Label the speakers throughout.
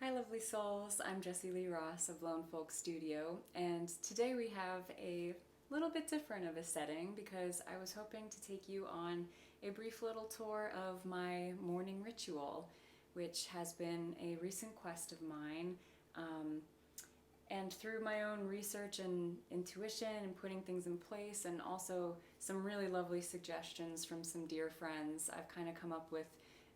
Speaker 1: Hi lovely souls, I'm Jessie Lee Ross of Lone Folk Studio, and today we have a little bit different of a setting because I was hoping to take you on a brief little tour of my morning ritual, which has been a recent quest of mine. And through my own research and intuition and putting things in place, and also some really lovely suggestions from some dear friends, I've kind of come up with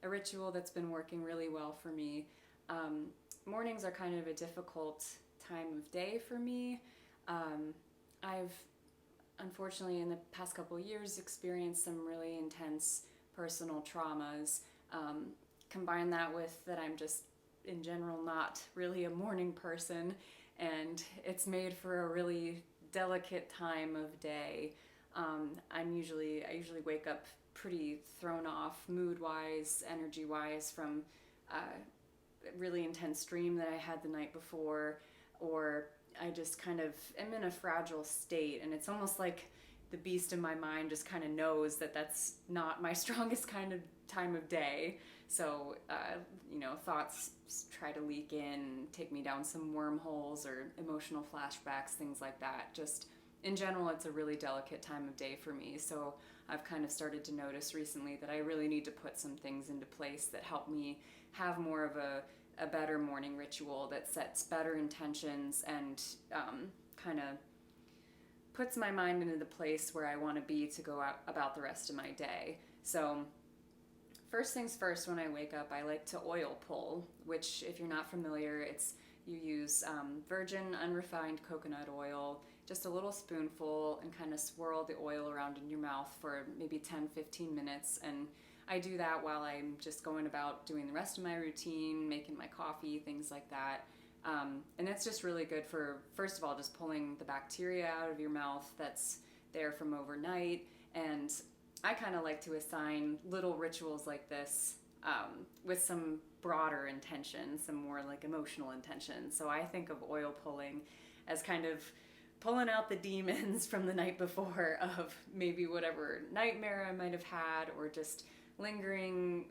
Speaker 1: a ritual that's been working really well for me. Um, Mornings are kind of a difficult time of day for me. I've unfortunately in the past couple of years experienced some really intense personal traumas. Combine that with that I'm just in general not really a morning person, and it's made for a really delicate time of day. I usually wake up pretty thrown off mood wise, energy wise from really intense dream that I had the night before, or I just kind of am in a fragile state, and it's almost like the beast in my mind just kind of knows that that's not my strongest kind of time of day. So, thoughts try to leak in, take me down some wormholes or emotional flashbacks, things like that. Just in general, it's a really delicate time of day for me. So I've kind of started to notice recently that I really need to put some things into place that help me have more of a better morning ritual that sets better intentions and kind of puts my mind into the place where I want to be to go out about the rest of my day. So first things first, when I wake up, I like to oil pull, which if you're not familiar, it's you use virgin unrefined coconut oil, just a little spoonful, and kind of swirl the oil around in your mouth for maybe 10-15 minutes. And I do that while I'm just going about doing the rest of my routine, making my coffee, things like that. And it's just really good for, first of all, just pulling the bacteria out of your mouth that's there from overnight. And I kind of like to assign little rituals like this with some broader intention, some more like emotional intention. So I think of oil pulling as kind of pulling out the demons from the night before of maybe whatever nightmare I might have had, or just lingering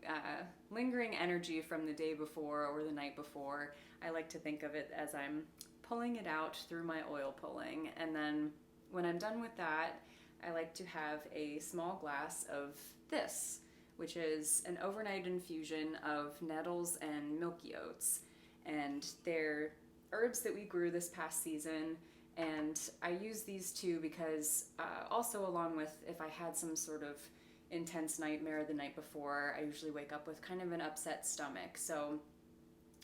Speaker 1: energy from the day before or the night before. I like to think of it as I'm pulling it out through my oil pulling. And then when I'm done with that, I like to have a small glass of this, which is an overnight infusion of nettles and milky oats. And they're herbs that we grew this past season. And I use these two because also along with if I had some sort of intense nightmare the night before, I usually wake up with kind of an upset stomach. So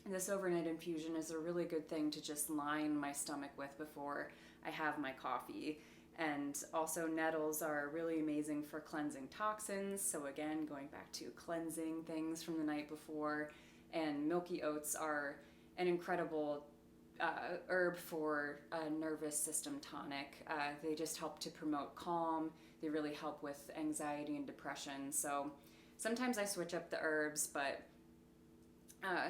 Speaker 1: this overnight infusion is a really good thing to just line my stomach with before I have my coffee. And also nettles are really amazing for cleansing toxins. So again, going back to cleansing things from the night before. And milky oats are an incredible herb for a nervous system tonic. They just help to promote calm. They really help with anxiety and depression. So sometimes I switch up the herbs, but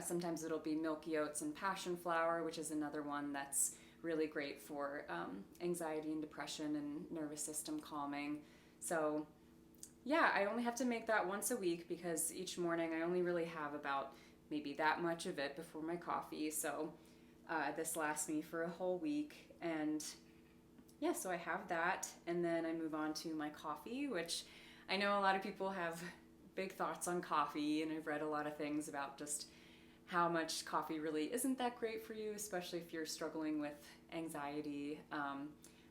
Speaker 1: sometimes it'll be milky oats and passion flower, which is another one that's really great for anxiety and depression and nervous system calming. So yeah, I only have to make that once a week because each morning I only really have about maybe that much of it before my coffee. So this lasts me for a whole week. And yeah, so I have that, and then I move on to my coffee, which I know a lot of people have big thoughts on coffee, and I've read a lot of things about just how much coffee really isn't that great for you, especially if you're struggling with anxiety.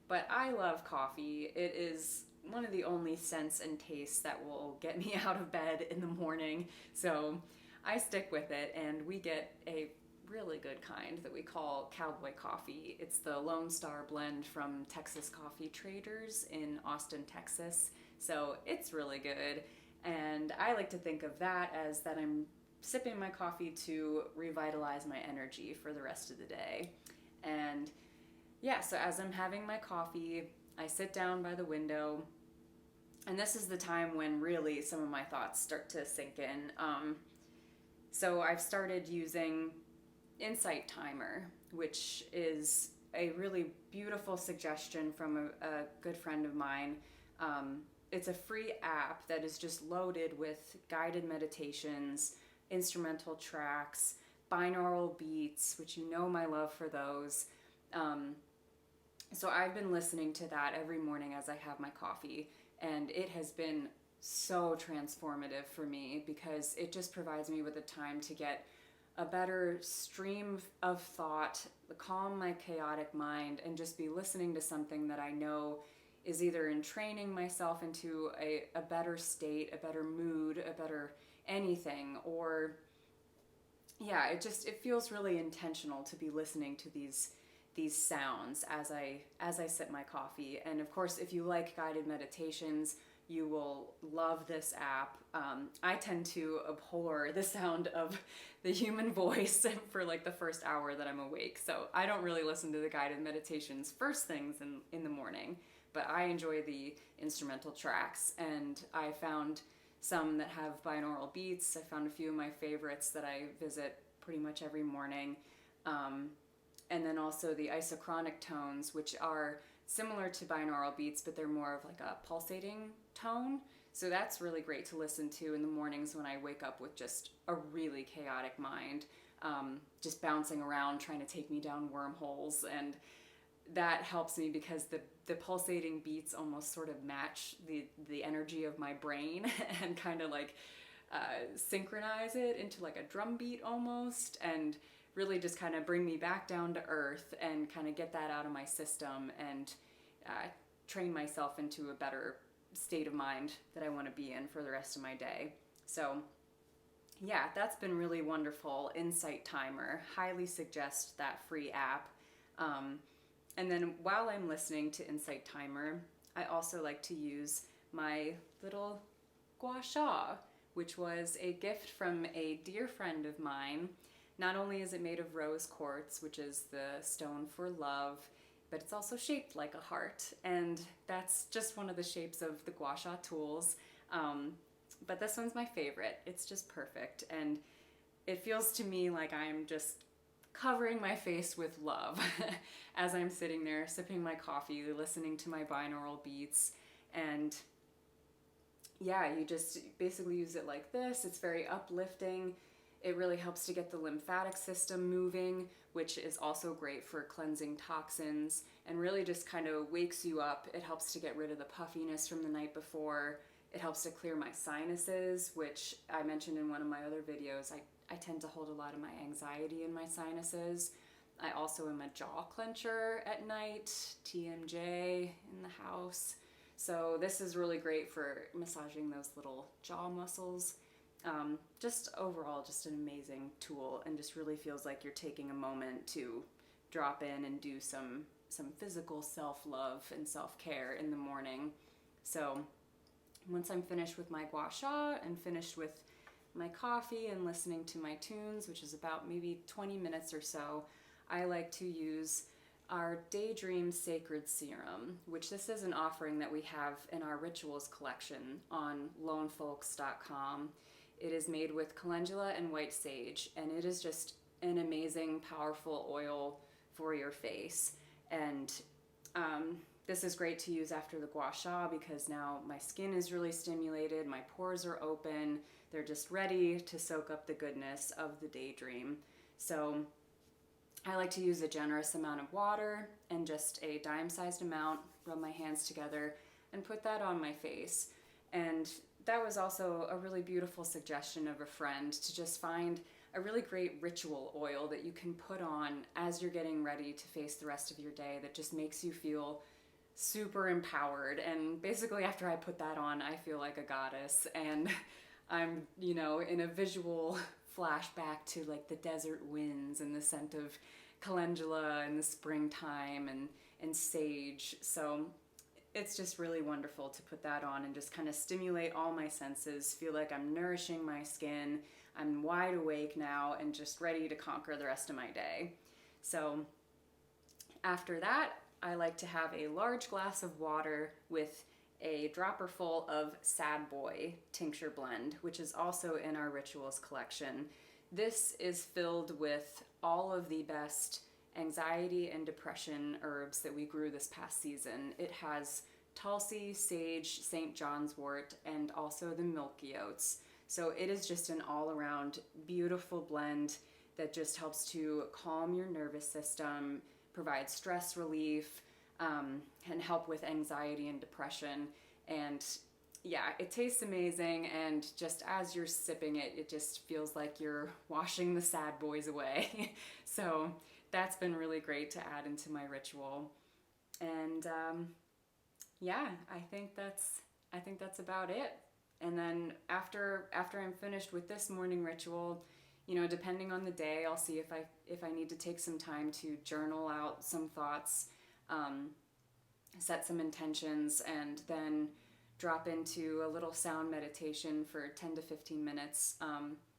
Speaker 1: But I love coffee. It is one of the only scents and tastes that will get me out of bed in the morning. So I stick with it, and we get a really good kind that we call cowboy coffee. It's the Lone Star blend from Texas Coffee Traders in Austin, Texas. So it's really good. And I like to think of that as that I'm sipping my coffee to revitalize my energy for the rest of the day. And yeah, so as I'm having my coffee, I sit down by the window. And this is the time when really some of my thoughts start to sink in. So I've started using Insight Timer, which is a really beautiful suggestion from a good friend of mine. It's a free app that is just loaded with guided meditations, instrumental tracks, binaural beats, which you know my love for those. So I've been listening to that every morning as I have my coffee, and it has been so transformative for me because it just provides me with a time to get a better stream of thought, calm my chaotic mind, and just be listening to something that I know is either in training myself into a better state, a better mood, a better anything, or yeah, it feels really intentional to be listening to these sounds as I sip my coffee. And of course, if you like guided meditations, you will love this app. I tend to abhor the sound of the human voice for like the first hour that I'm awake. So I don't really listen to the guided meditations first things in the morning, but I enjoy the instrumental tracks. And I found some that have binaural beats. I found a few of my favorites that I visit pretty much every morning. And then also the isochronic tones, which are similar to binaural beats, but they're more of like a pulsating tone. So that's really great to listen to in the mornings when I wake up with just a really chaotic mind, just bouncing around, trying to take me down wormholes. And that helps me because the pulsating beats almost sort of match the energy of my brain and kind of like synchronize it into like a drum beat almost, and really just kind of bring me back down to earth and kind of get that out of my system and train myself into a better state of mind that I want to be in for the rest of my day. So yeah, that's been really wonderful. Insight Timer, highly suggest that free app. And then while I'm listening to Insight Timer, I also like to use my little gua sha, which was a gift from a dear friend of mine. Not only is it made of rose quartz, which is the stone for love, but it's also shaped like a heart. And that's just one of the shapes of the gua sha tools. But this one's my favorite. It's just perfect. And it feels to me like I'm just covering my face with love as I'm sitting there sipping my coffee, listening to my binaural beats. And yeah, you just basically use it like this. It's very uplifting. It really helps to get the lymphatic system moving, which is also great for cleansing toxins and really just kind of wakes you up. It helps to get rid of the puffiness from the night before. It helps to clear my sinuses, which I mentioned in one of my other videos. I tend to hold a lot of my anxiety in my sinuses. I also am a jaw clencher at night, TMJ in the house. So this is really great for massaging those little jaw muscles. Just overall, just an amazing tool, and just really feels like you're taking a moment to drop in and do some physical self-love and self-care in the morning. So once I'm finished with my gua sha and finished with my coffee and listening to my tunes, which is about maybe 20 minutes or so, I like to use our Daydream Sacred Serum, which this is an offering that we have in our rituals collection on lonefolks.com. It is made with calendula and white sage, and it is just an amazing, powerful oil for your face. And this is great to use after the gua sha because now my skin is really stimulated, my pores are open, they're just ready to soak up the goodness of the Daydream. So I like to use a generous amount of water and just a dime-sized amount, rub my hands together, and put that on my face. And that was also a really beautiful suggestion of a friend to just find a really great ritual oil that you can put on as you're getting ready to face the rest of your day that just makes you feel super empowered. And basically after I put that on, I feel like a goddess, and I'm, in a visual flashback to like the desert winds and the scent of calendula in the springtime and sage. So it's just really wonderful to put that on and just kind of stimulate all my senses, feel like I'm nourishing my skin. I'm wide awake now and just ready to conquer the rest of my day. So after that, I like to have a large glass of water with a dropper full of Sad Boy tincture blend, which is also in our rituals collection. This is filled with all of the best anxiety and depression herbs that we grew this past season. It has Tulsi, sage, St. John's wort, and also the milky oats. So it is just an all-around beautiful blend that just helps to calm your nervous system, provide stress relief, and help with anxiety and depression. And yeah, it tastes amazing, and just as you're sipping it, it just feels like you're washing the sad boys away. So that's been really great to add into my ritual. And yeah, I think that's about it. And then after I'm finished with this morning ritual, you know, depending on the day, I'll see if I need to take some time to journal out some thoughts, set some intentions, and then drop into a little sound meditation for 10 to 15 minutes,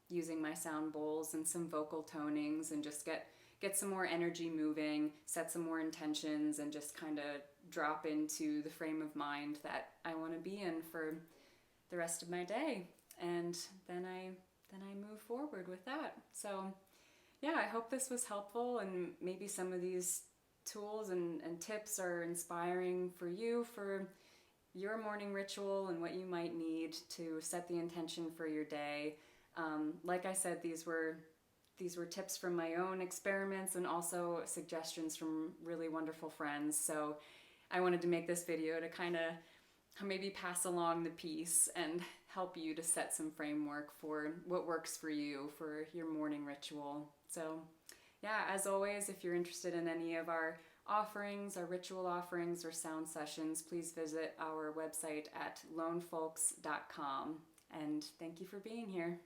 Speaker 1: using my sound bowls and some vocal tonings, and just get some more energy moving, set some more intentions, and just kind of drop into the frame of mind that I want to be in for the rest of my day. And then I move forward with that. So yeah, I hope this was helpful, and maybe some of these tools and tips are inspiring for you for your morning ritual and what you might need to set the intention for your day. Like I said, these were tips from my own experiments and also suggestions from really wonderful friends. So I wanted to make this video to kind of maybe pass along the piece and help you to set some framework for what works for you for your morning ritual. So yeah, as always, if you're interested in any of our offerings, our ritual offerings or sound sessions, please visit our website at lonefolks.com. And thank you for being here.